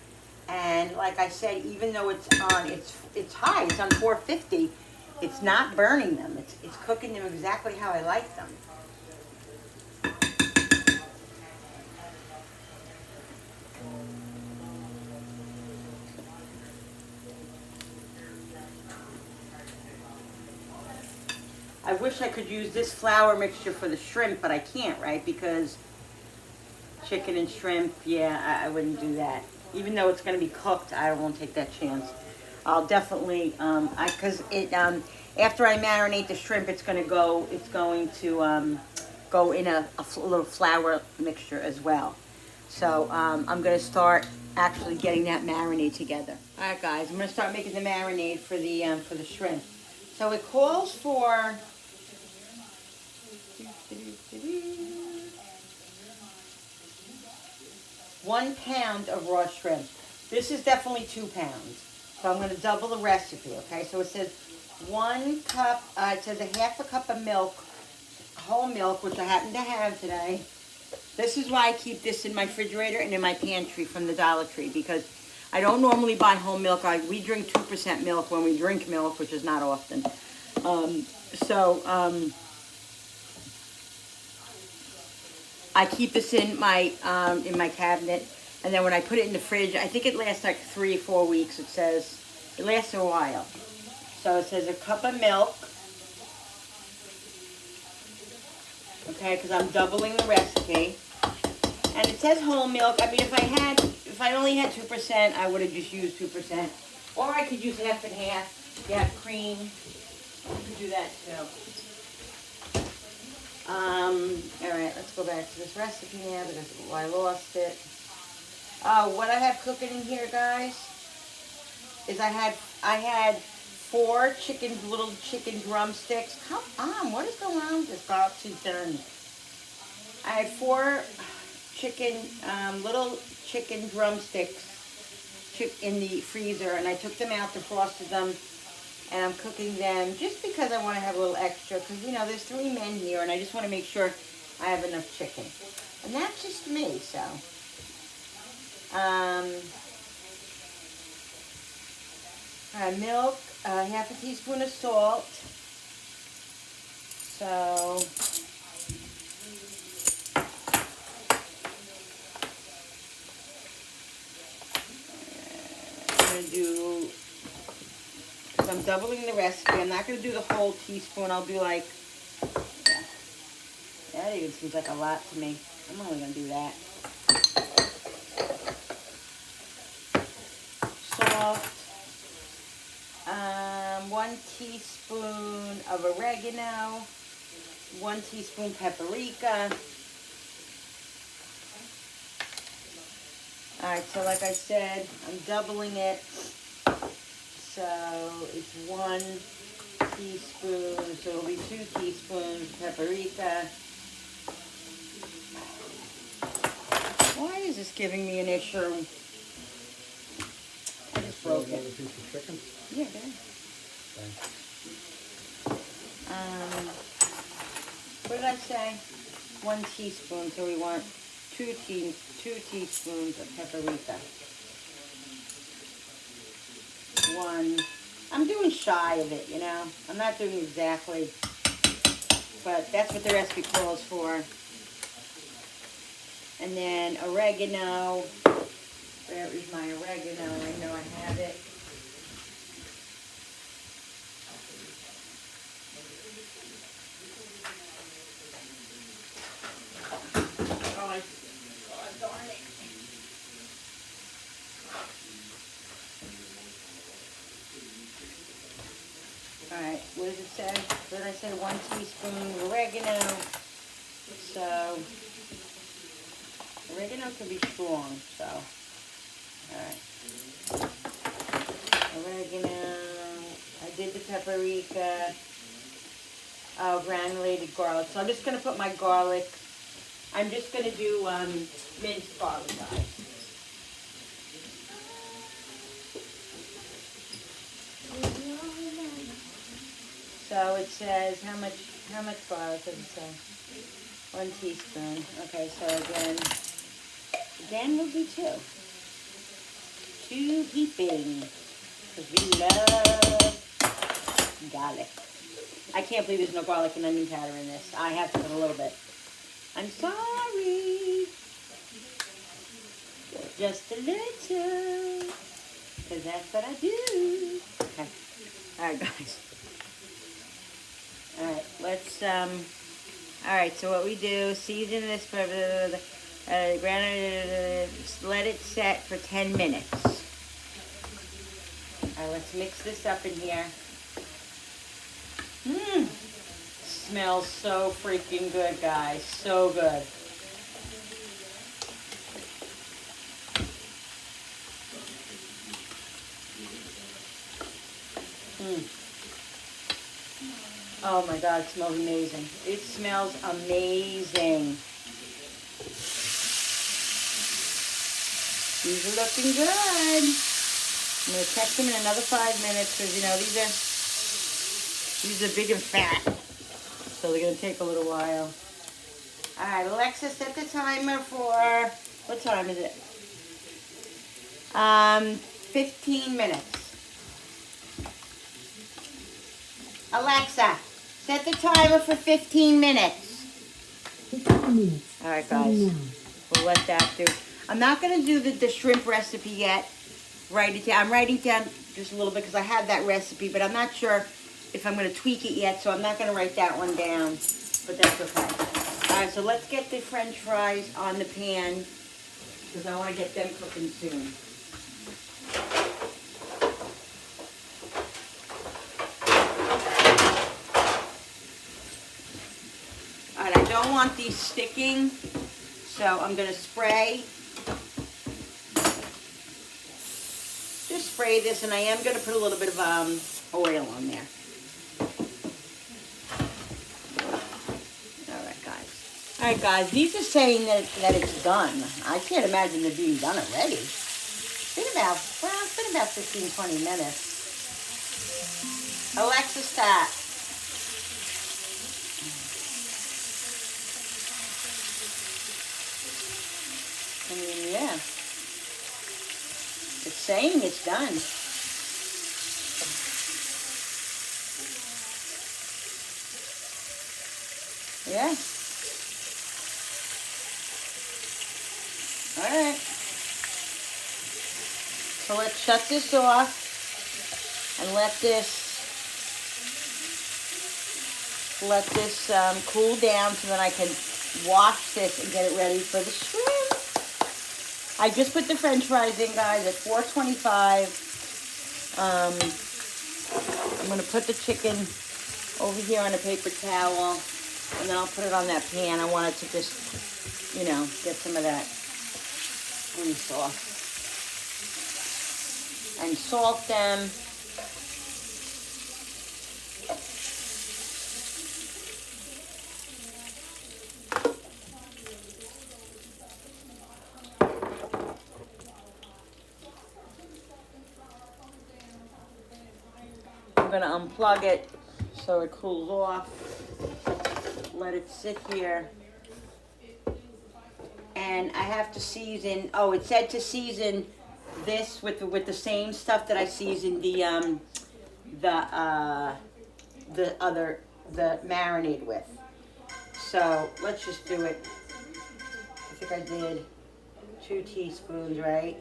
And like I said, even though it's high, it's on 450, it's not burning them. It's cooking them exactly how I like them. I wish I could use this flour mixture for the shrimp, but I can't, right? Because chicken and shrimp, yeah, I wouldn't do that. Even though it's going to be cooked, I won't take that chance. I'll definitely, because after I marinate the shrimp, it's going to go in a little flour mixture as well. So I'm going to start actually getting that marinade together. All right, guys, I'm going to start making the marinade for the shrimp. So it calls for 1 pound of raw shrimp. This is definitely 2 pounds. So I'm going to double the recipe, okay? So it says 1 cup, it says a half a cup of milk, whole milk, which I happen to have today. This is why I keep this in my refrigerator and in my pantry from the Dollar Tree, because I don't normally buy whole milk. We drink 2% milk when we drink milk, which is not often. I keep this in my cabinet, and then when I put it in the fridge, I think it lasts like 3 or 4 weeks. It says it lasts a while. So it says a cup of milk, okay? Because I'm doubling the recipe, and it says whole milk. I mean, if I only had 2%, I would have just used 2%, or I could use half and half. You have cream, you could do that too. All right, let's go back to this recipe now because I lost it. What I have cooking in here, guys, is I had 4 little chicken drumsticks. Come on, what is going on with this galaxy turn? I had 4 little chicken drumsticks in the freezer, and I took them out, defrosted them, and I'm cooking them just because I want to have a little extra, because, you know, there's 3 men here, and I just want to make sure I have enough chicken. And that's just me, so. Milk, half a teaspoon of salt. So, I'm going to do, because I'm doubling the recipe, I'm not going to do the whole teaspoon. I'll do like, yeah, that even seems like a lot to me. I'm only going to do that. Salt, 1 teaspoon of oregano, 1 teaspoon paprika. All right, so like I said, I'm doubling it. So it's 1 teaspoon, so it'll be 2 teaspoons paprika. Why is this giving me an issue? I just broke it. Piece of chicken? Yeah, go ahead. What did I say? 1 teaspoon, so we want 2 teaspoons of paprika. 1. I'm doing shy of it, you know. I'm not doing exactly, but that's what the recipe calls for. And then oregano. Where is my oregano? I know I have it. Darn it. Alright, what does it say? What did I say? 1 teaspoon of oregano. So, oregano can be strong, so. Alright. Oregano. I did the paprika. Granulated garlic. So I'm just going to put my garlic. I'm just going to do minced garlic, guys. So it says how much garlic does it say? 1 teaspoon. Okay, so again, then we'll do 2. 2 heaping. Because we love garlic. I can't believe there's no garlic and onion powder in this. I have to put a little bit. I'm sorry. Just a little. Because that's what I do. Okay. Alright, guys. Alright, let's, alright, so what we do, season this, let it set for 10 minutes. Alright, let's mix this up in here. Smells so freaking good, guys. So good. Oh my God, it smells amazing. It smells amazing. These are looking good. I'm going to check them in another 5 minutes because, you know, these are big and fat. So they're going to take a little while. All right, Alexa, set the timer for, what time is it? 15 minutes. Alexa, set the timer for 15 minutes. 15 minutes. All right, Starting guys. now. We'll let that do. I'm not going to do the shrimp recipe yet. Write it down. I'm writing down just a little bit because I have that recipe, but I'm not sure if I'm going to tweak it yet, so I'm not going to write that one down, but that's okay. All right, so let's get the French fries on the pan because I want to get them cooking soon. All right, I don't want these sticking, so I'm going to spray. Just spray this, and I am going to put a little bit of oil on there. All right, guys, these are saying that it's done. I can't imagine they're being done already. It's been about 15, 20 minutes. Alexa, start. I mean, yeah. It's saying it's done. Yeah. All right. So let's shut this off and let this cool down so that I can wash this and get it ready for the shrimp. I just put the French fries in, guys, at 425. I'm going to put the chicken over here on a paper towel, and then I'll put it on that pan. I want it to just, you know, get some of that grease off. And salt them. I'm going to unplug it so it cools off. Let it sit here. And I have to season, oh, it said to season this with the same stuff that I seasoned the marinade with. So let's just do it. I think I did 2 teaspoons, right?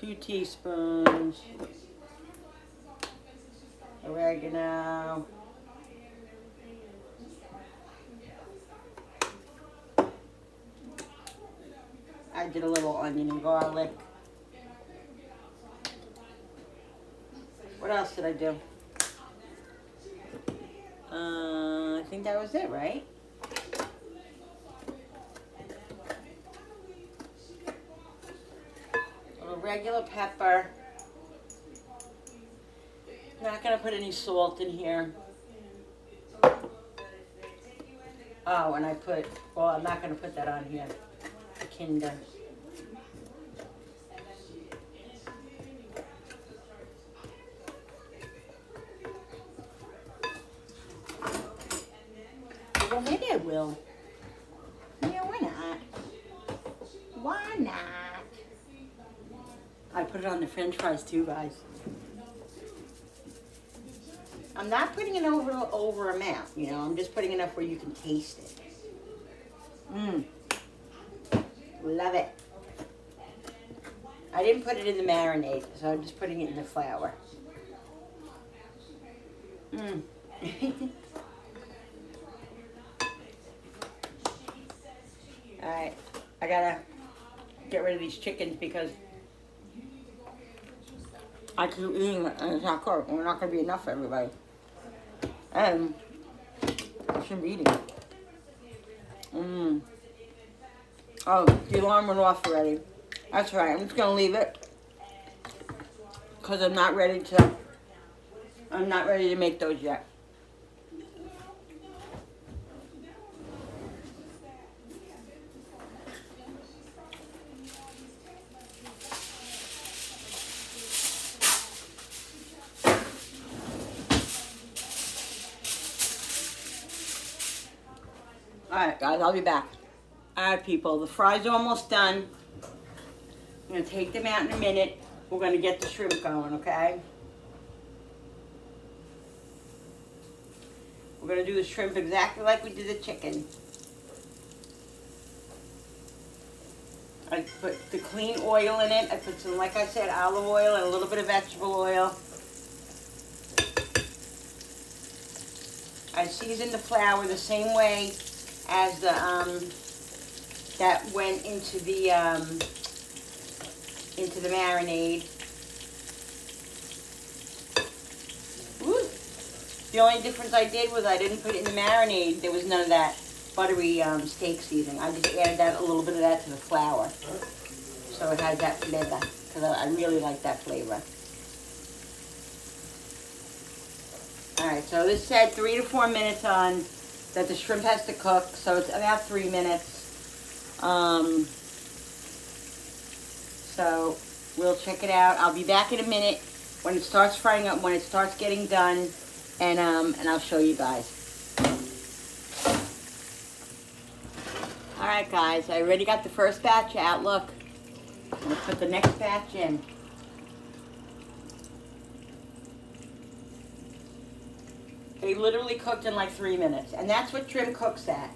2 teaspoons. Oregano. I did a little onion and garlic. What else did I do? I think that was it, right? A little regular pepper. Not gonna put any salt in here. Oh, and I'm not gonna put that on here. Kinder. Well, maybe I will. put it on the French fries too, guys. I'm not putting it over amount, you know. I'm just putting enough where you can taste it. Mmm. Love it. I didn't put it in the marinade, so I'm just putting it in the flour. Mmm. Alright, I gotta get rid of these chickens because I keep eating it and it's not cooked. We're not gonna be enough for everybody. And I shouldn't be eating it. Mmm. Oh, the alarm went off already. That's right, I'm just gonna leave it because I'm not ready to make those yet. Alright guys, I'll be back. Alright people, the fries are almost done. I'm going to take them out in a minute. We're going to get the shrimp going, okay? We're going to do the shrimp exactly like we did the chicken. I put the clean oil in it. I put some, like I said, olive oil and a little bit of vegetable oil. I seasoned the flour the same way as the that went into the marinade. Woo. The only difference I did was I didn't put it in the marinade. There was none of that buttery steak seasoning. I just added that a little bit of that to the flour, so it has that flavor. Because I really like that flavor. All right, so this said 3 to 4 minutes on that the shrimp has to cook, so it's about 3 minutes. So we'll check it out. I'll be back in a minute when it starts frying up, when it starts getting done, and I'll show you guys. All right, guys, I already got the first batch out. Look, I'm gonna put the next batch in. They literally cooked in like 3 minutes, and that's what shrimp cooks at.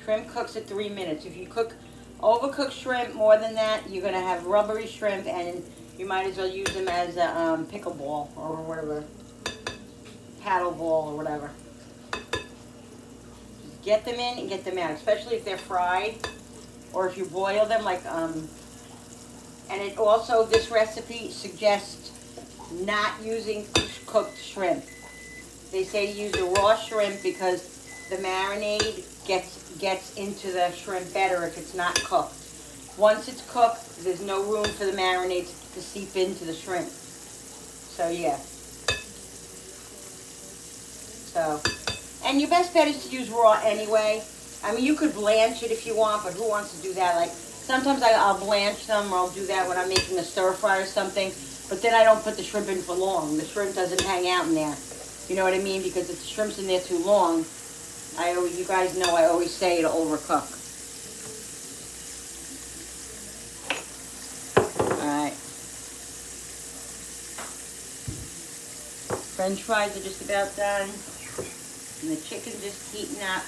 Shrimp cooks at 3 minutes. If you overcook shrimp more than that, you're gonna have rubbery shrimp, and you might as well use them as a pickle ball or whatever, paddle ball or whatever. Just get them in and get them out, especially if they're fried, or if you boil them like and it also, this recipe suggests not using cooked shrimp. They say to use the raw shrimp because the marinade gets into the shrimp better if it's not cooked. Once it's cooked, there's no room for the marinade to seep into the shrimp. So yeah. So, and your best bet is to use raw anyway. I mean, you could blanch it if you want, but who wants to do that? Like, sometimes I'll blanch them, or I'll do that when I'm making a stir fry or something, but then I don't put the shrimp in for long. The shrimp doesn't hang out in there. You know what I mean? Because if the shrimp's in there too long, you guys know I always say it'll overcook. Alright. French fries are just about done. And the chicken's just heating up.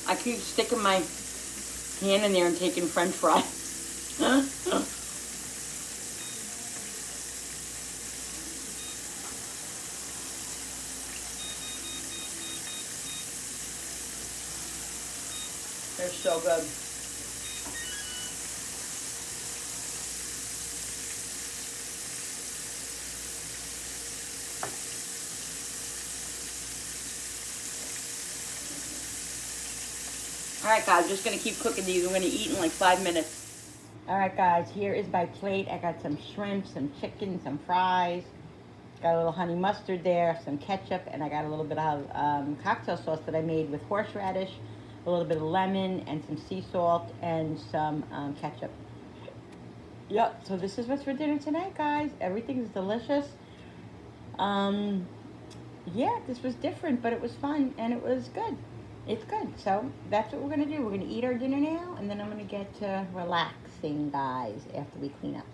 I keep sticking my hand in there and taking French fries. They're so good. Alright guys, just going to keep cooking these. We're going to eat in like 5 minutes. Alright guys, here is my plate. I got some shrimp, some chicken, some fries. Got a little honey mustard there, some ketchup, and I got a little bit of cocktail sauce that I made with horseradish, a little bit of lemon, and some sea salt, and some ketchup. Yep, so this is what's for dinner tonight, guys. Everything's delicious. Yeah, this was different, but it was fun, and it was good. It's good. So that's what we're gonna do. We're gonna eat our dinner now, and then I'm gonna get to relaxing, guys, after we clean up.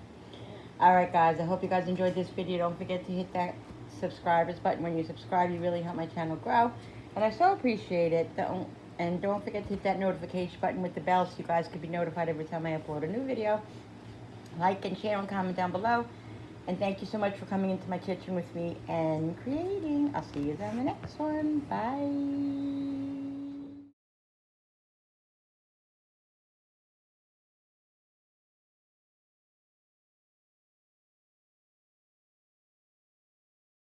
All right, guys. I hope you guys enjoyed this video. Don't forget to hit that subscribers button. When you subscribe, you really help my channel grow, and I so appreciate it. And don't forget to hit that notification button with the bell so you guys can be notified every time I upload a new video. Like and share and comment down below. And thank you so much for coming into my kitchen with me and creating. I'll see you on the next one. Bye.